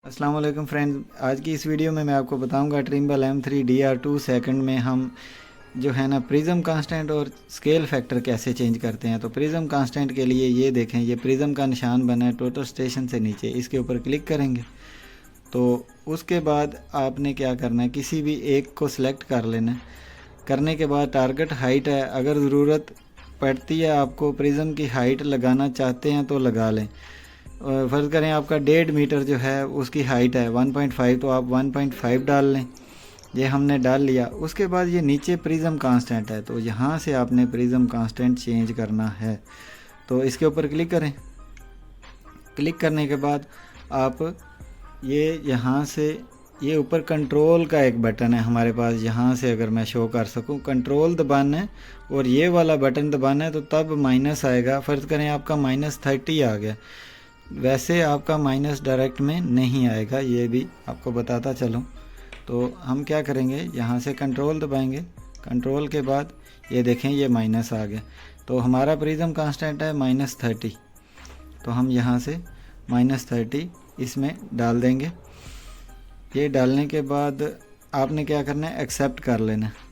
अस्सलाम वालेकुम फ्रेंड्स, आज की इस वीडियो में मैं आपको बताऊंगा ट्रिम्बल M3 DR2 सेकंड में हम जो है ना प्रिज्म कांस्टेंट और स्केल फैक्टर कैसे चेंज करते हैं। तो प्रिज्म कांस्टेंट के लिए ये देखें, ये प्रिज्म का निशान बना है टोटल स्टेशन से नीचे, इसके ऊपर क्लिक करेंगे तो उसके बाद आपने क्या करना है, किसी भी एक को सिलेक्ट कर लेना है। करने के बाद टारगेट हाइट है, अगर ज़रूरत पड़ती है आपको प्रिज्म की हाइट लगाना चाहते हैं तो लगा लें। फ़र्ज़ करें आपका 1.5 मीटर जो है उसकी हाइट है 1.5, तो आप 1.5 डाल लें। ये हमने डाल लिया। उसके बाद ये नीचे प्रिज्म कांस्टेंट है, तो यहाँ से आपने प्रिज्म कांस्टेंट चेंज करना है। तो इसके ऊपर क्लिक करें। क्लिक करने के बाद आप ये यहाँ से, ये ऊपर कंट्रोल का एक बटन है हमारे पास, यहाँ से अगर मैं शो कर सकूँ, कंट्रोल दबाना है और ये वाला बटन दबाना है, तो तब माइनस आएगा। फ़र्ज़ करें आपका -30 आ गया, वैसे आपका माइनस डायरेक्ट में नहीं आएगा, ये भी आपको बताता चलूँ। तो हम क्या करेंगे, यहाँ से कंट्रोल दबाएंगे, कंट्रोल के बाद ये देखें ये माइनस आ गया। तो हमारा प्रिज्म कांस्टेंट है -30, तो हम यहाँ से -30 इसमें डाल देंगे। ये डालने के बाद आपने क्या करना है, एक्सेप्ट कर लेना है।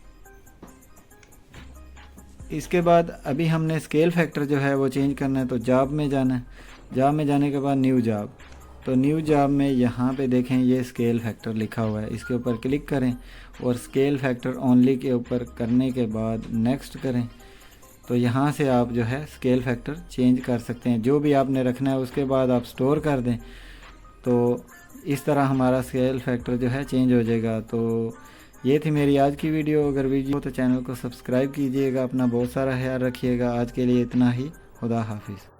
इसके बाद अभी हमने स्केल फैक्टर जो है वो चेंज करना है, तो जॉब में जाना है। जॉब में जाने के बाद न्यू जॉब, तो न्यू जॉब में यहाँ पे देखें ये स्केल फैक्टर लिखा हुआ है, इसके ऊपर क्लिक करें और स्केल फैक्टर ओनली के ऊपर करने के बाद नेक्स्ट करें। तो यहाँ से आप जो है स्केल फैक्टर चेंज कर सकते हैं, जो भी आपने रखना है उसके बाद आप स्टोर कर दें। तो इस तरह हमारा स्केल फैक्टर जो है चेंज हो जाएगा। तो ये थी मेरी आज की वीडियो। अगर वीडियो हो तो चैनल को सब्सक्राइब कीजिएगा। अपना बहुत सारा ख्याल रखिएगा। आज के लिए इतना ही। खुदा हाफिज़।